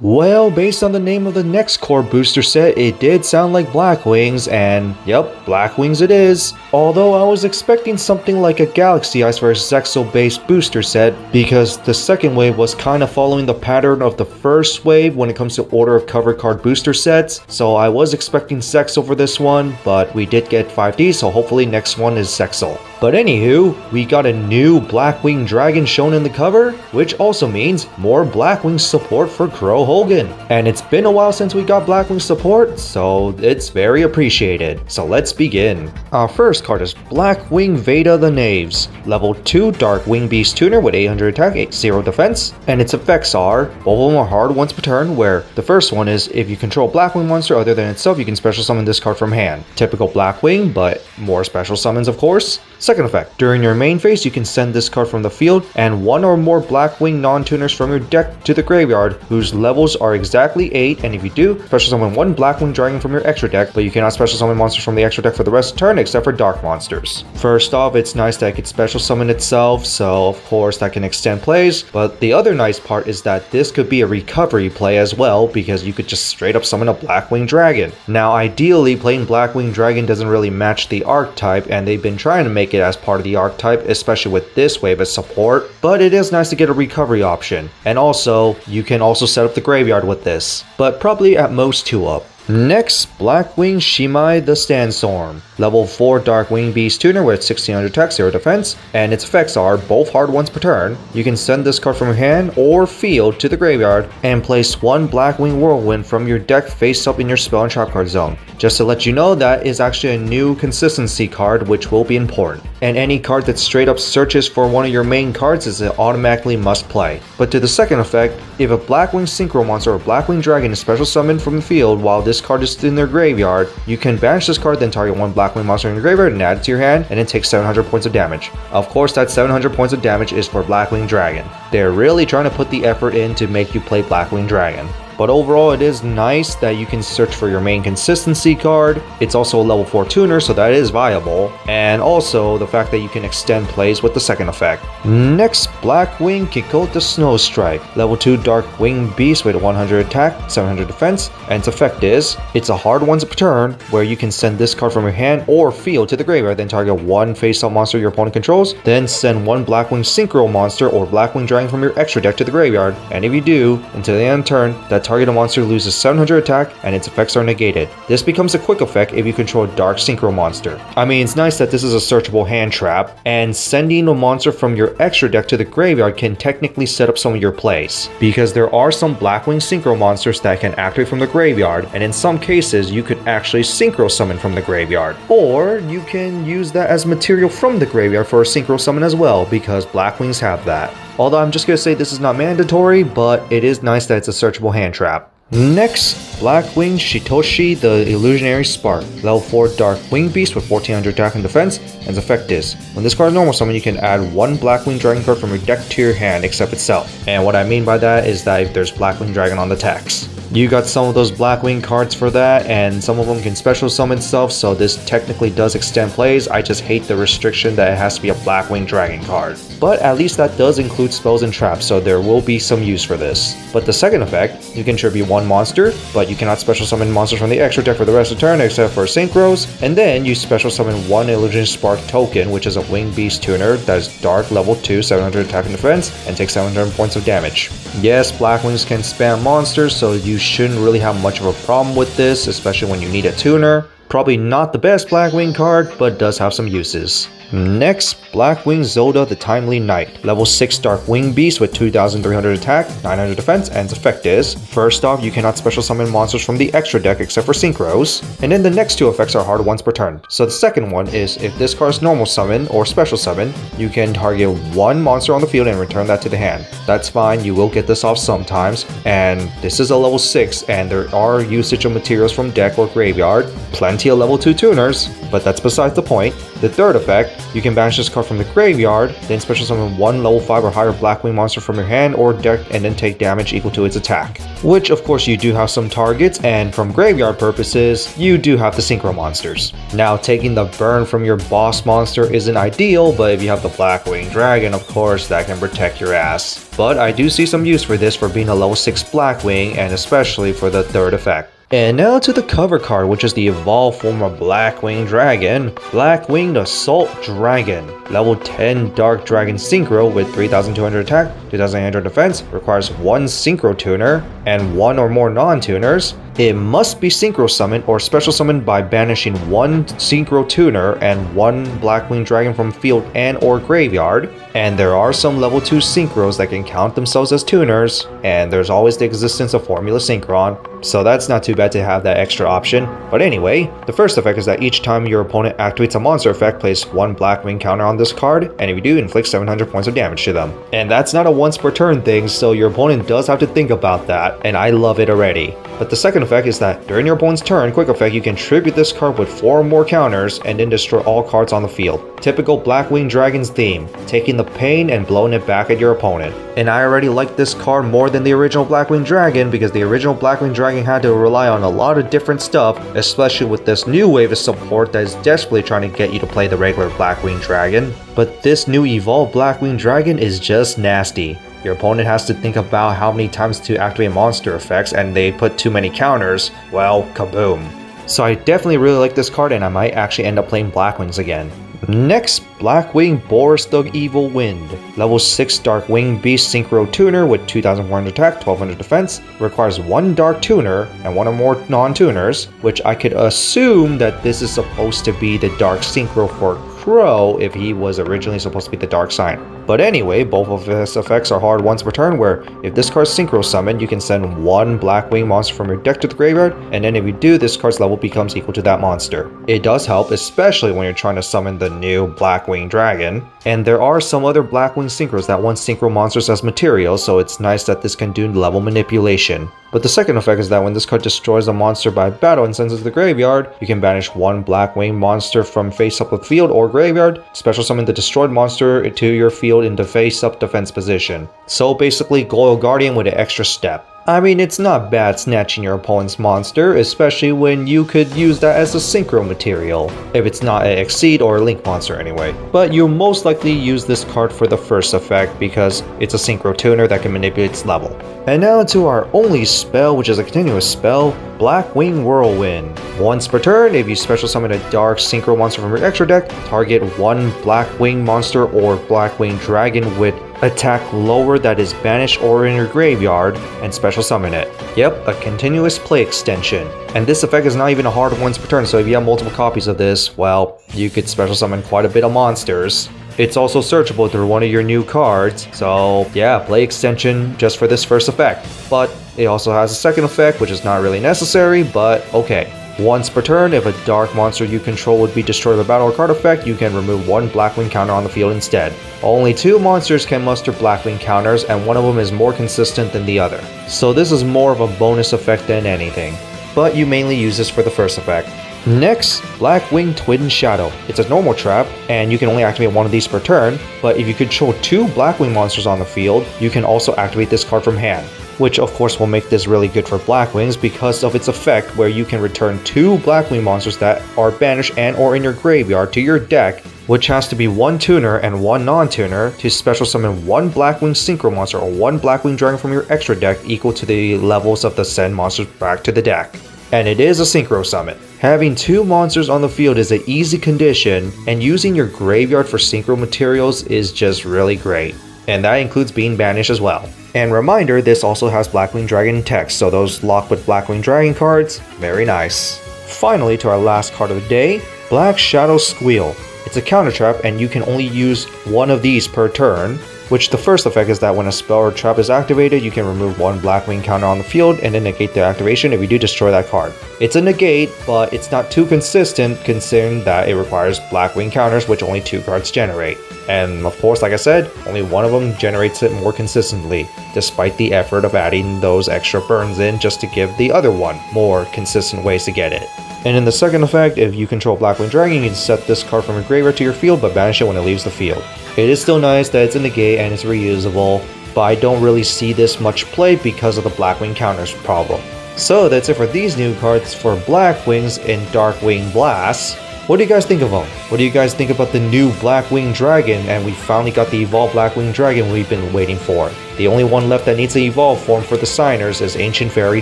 Well, based on the name of the next core booster set, it did sound like Blackwings, and yep, Blackwings it is. Although I was expecting something like a Galaxy Ice vs Zexal based booster set, because the second wave was kind of following the pattern of the first wave when it comes to order of cover card booster sets, so I was expecting Zexal for this one, but we did get 5D, so hopefully next one is Zexal. But anywho, we got a new BlackWinged Dragon shown in the cover, which also means more Blackwing support for Crow Hogan. And it's been a while since we got Blackwing support, so it's very appreciated. So let's begin. Our first card is Blackwing Veda the Knaves. Level 2 Darkwing Beast Tuner with 800 attack, 0 defense. And its effects are, both of them are hard once per turn, where the first one is if you control a Blackwing monster other than itself, you can special summon this card from hand. Typical Blackwing, but more special summons of course. Second effect, during your main phase, you can send this card from the field and one or more Blackwing non-tuners from your deck to the graveyard whose levels are exactly 8, and if you do, special summon one BlackWinged Dragon from your extra deck, but you cannot special summon monsters from the extra deck for the rest of the turn except for dark monsters. First off, it's nice that it can special summon itself, so of course that can extend plays, but the other nice part is that this could be a recovery play as well, because you could just straight up summon a BlackWinged Dragon. Now ideally, playing BlackWinged Dragon doesn't really match the archetype, and they've been trying to make it as part of the archetype, especially with this wave as support, but it is nice to get a recovery option. And also, you can also set up the graveyard with this, but probably at most 2 up. Next, BlackWinged Shii the Sandstorm. Level 4 Darkwing Beast Tuner with 1600 attack, 0 defense, and its effects are both hard once per turn. You can send this card from your hand or field to the graveyard and place one Blackwing Whirlwind from your deck face up in your spell and trap card zone. Just to let you know, that is actually a new consistency card which will be important. And any card that straight up searches for one of your main cards is an automatically must play. But to the second effect, if a Blackwing Synchro monster or Blackwing Dragon is special summoned from the field while this card is in their graveyard, you can banish this card, then target one Blackwing monster in your graveyard and add it to your hand, and then take 700 points of damage. Of course, that 700 points of damage is for Blackwing Dragon. They're really trying to put the effort in to make you play Blackwing Dragon. But overall, it is nice that you can search for your main consistency card. It's also a level 4 tuner, so that is viable. And also, the fact that you can extend plays with the second effect. Next, Blackwing Kiko the Snow Strike. Level 2 Darkwing Beast with 100 attack, 700 defense. And its effect is, it's a hard once per turn, where you can send this card from your hand or field to the graveyard, then target one face-up monster your opponent controls, then send one Blackwing Synchro monster or Blackwing Dragon from your extra deck to the graveyard. And if you do, until the end of the turn, that targeted monster loses 700 attack and its effects are negated. This becomes a quick effect if you control a dark synchro monster. I mean, it's nice that this is a searchable hand trap, and sending a monster from your extra deck to the graveyard can technically set up some of your plays, because there are some Blackwing synchro monsters that can activate from the graveyard, and in some cases you could actually synchro summon from the graveyard. Or you can use that as material from the graveyard for a synchro summon as well, because Blackwings have that. Although I'm just going to say this is not mandatory, but it is nice that it's a searchable hand trap. Next, Blackwing Shitoshi the Illusionary Spark. Level 4 Darkwing Beast with 1400 attack and defense, and its effect is, when this card is normal summon, you can add one Blackwing Dragon card from your deck to your hand except itself. And what I mean by that is that if there's Blackwing Dragon on the text. You got some of those Blackwing cards for that, and some of them can special summon stuff, so this technically does extend plays. I just hate the restriction that it has to be a Blackwing Dragon card. But at least that does include spells and traps, so there will be some use for this. But the second effect, you can tribute one monster, but you cannot special summon monsters from the extra deck for the rest of the turn except for synchros, and then you special summon one Illusion Spark token, which is a Winged Beast tuner that is dark level 2, 700 attack and defense, and takes 700 points of damage. Yes, Blackwings can spam monsters, so you shouldn't really have much of a problem with this, especially when you need a tuner. Probably not the best Blackwing card, but does have some uses. Next, Blackwing Zelda the Timely Knight. Level 6 Darkwing Beast with 2300 attack, 900 defense, and its effect is, first off, you cannot special summon monsters from the extra deck except for synchros, and then the next 2 effects are hard once per turn. So the second one is, if this card is normal summon or special summon, you can target one monster on the field and return that to the hand. That's fine, you will get this off sometimes, and this is a level 6, and there are usage of materials from deck or graveyard, plenty of level 2 tuners, but that's besides the point. The third effect, you can banish this card from the graveyard, then special summon one level 5 or higher Blackwing monster from your hand or deck and then take damage equal to its attack. Which of course you do have some targets, and from graveyard purposes, you do have the synchro monsters. Now taking the burn from your boss monster isn't ideal, but if you have the BlackWinged Dragon, of course, that can protect your ass. But I do see some use for this for being a level 6 Blackwing, and especially for the third effect. And now to the cover card, which is the evolved form of BlackWinged Dragon, BlackWinged Assault Dragon. Level 10 Dark Dragon Synchro with 3200 attack, 2800 defense, requires one Synchro Tuner and one or more non-tuners. It must be Synchro Summoned or Special Summoned by banishing one Synchro Tuner and one BlackWinged Dragon from field and or graveyard. And there are some level 2 Synchros that can count themselves as tuners, and there's always the existence of Formula Synchron, so that's not too bad to have that extra option. But anyway, the first effect is that each time your opponent activates a monster effect, place one Blackwing counter on this card, and if you do, inflict 700 points of damage to them. And that's not a once per turn thing, so your opponent does have to think about that, and I love it already. But the second effect is that during your opponent's turn, quick effect, you can tribute this card with 4 or more counters and then destroy all cards on the field. Typical BlackWinged Dragon's theme, taking the pain and blowing it back at your opponent. And I already like this card more than the original BlackWinged Dragon because the original BlackWinged Dragon had to rely on a lot of different stuff, especially with this new wave of support that is desperately trying to get you to play the regular BlackWinged Dragon. But this new evolved BlackWinged Dragon is just nasty. Your opponent has to think about how many times to activate monster effects, and they put too many counters, well, kaboom. So I definitely really like this card, and I might actually end up playing Blackwings again. Next, Blackwingboris the Evil Wind. Level 6 Darkwing Beast Synchro Tuner with 2400 attack, 1200 defense. Requires one Dark Tuner and one or more non-tuners, which I could assume that this is supposed to be the Dark Synchro for Crow if he was originally supposed to be the Dark Sign. But anyway, both of his effects are hard once per turn, where if this card's Synchro Summoned, you can send one Blackwing monster from your deck to the graveyard, and then if you do, this card's level becomes equal to that monster. It does help, especially when you're trying to summon the new BlackWinged Dragon. And there are some other Blackwing Synchros that want Synchro monsters as material, so it's nice that this can do level manipulation. But the second effect is that when this card destroys a monster by battle and sends it to the graveyard, you can banish one Blackwing monster from face-up of field or graveyard, special summon the destroyed monster to your field into face-up defense position. So basically Goyle Guardian with an extra step. I mean, it's not bad snatching your opponent's monster, especially when you could use that as a synchro material, if it's not an Exceed or a Link monster anyway. But you'll most likely use this card for the first effect because it's a synchro tuner that can manipulate its level. And now to our only spell, which is a continuous spell, Blackwing Whirlwind. Once per turn, if you special summon a dark synchro monster from your extra deck, target one Blackwing monster or Blackwing Dragon with attack lower that is banished or in your graveyard, and special summon it. Yep, a continuous play extension. And this effect is not even a hard once per turn, so if you have multiple copies of this, well, you could special summon quite a bit of monsters. It's also searchable through one of your new cards, so yeah, play extension just for this first effect. But it also has a second effect, which is not really necessary, but okay. Once per turn, if a dark monster you control would be destroyed by battle or card effect, you can remove one Blackwing counter on the field instead. Only 2 monsters can muster Blackwing counters, and one of them is more consistent than the other. So this is more of a bonus effect than anything. But you mainly use this for the first effect. Next, Blackwing Twin Shadow. It's a normal trap, and you can only activate one of these per turn, but if you control 2 Blackwing monsters on the field, you can also activate this card from hand. Which of course will make this really good for Blackwings because of its effect where you can return 2 Blackwing monsters that are banished and or in your graveyard to your deck, which has to be one tuner and one non-tuner to special summon one Blackwing Synchro monster or one Blackwing Dragon from your extra deck equal to the levels of the said monsters back to the deck. And it is a Synchro Summon. Having 2 monsters on the field is an easy condition, and using your graveyard for Synchro materials is just really great. And that includes being banished as well. And reminder, this also has Blackwing Dragon text, so those locked with Blackwing Dragon cards, very nice. Finally, to our last card of the day, Black Shadow Squeal. It's a counter trap and you can only use one of these per turn. which the first effect is that when a spell or trap is activated, you can remove one Blackwing counter on the field and then negate the activation if you do destroy that card. It's a negate, but it's not too consistent considering that it requires Blackwing counters, which only 2 cards generate. And of course, like I said, only one of them generates it more consistently, despite the effort of adding those extra burns in just to give the other one more consistent ways to get it. And in the second effect, if you control BlackWinged Dragon, you can set this card from your graveyard to your field but banish it when it leaves the field. It is still nice that it's a negate and it's reusable, but I don't really see this much play because of the Blackwing counters problem. So that's it for these new cards for Blackwings in Darkwing Blast. What do you guys think of them? What do you guys think about the new BlackWinged Dragon? And we finally got the evolved BlackWinged Dragon we've been waiting for. The only one left that needs an evolved form for the signers is Ancient Fairy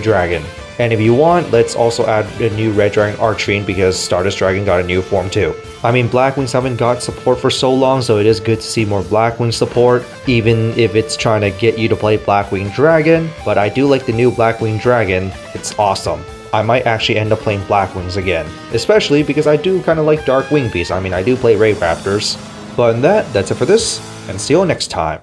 Dragon. And if you want, let's also add a new Red Dragon Archfiend because Stardust Dragon got a new form too. I mean, Blackwings haven't got support for so long, so it is good to see more Blackwing support, even if it's trying to get you to play BlackWinged Dragon. But I do like the new BlackWinged Dragon. It's awesome. I might actually end up playing Blackwings again, especially because I do kind of like Darkwing Beasts. I mean, I do play Ray Raptors. But in that's it for this, and see you next time.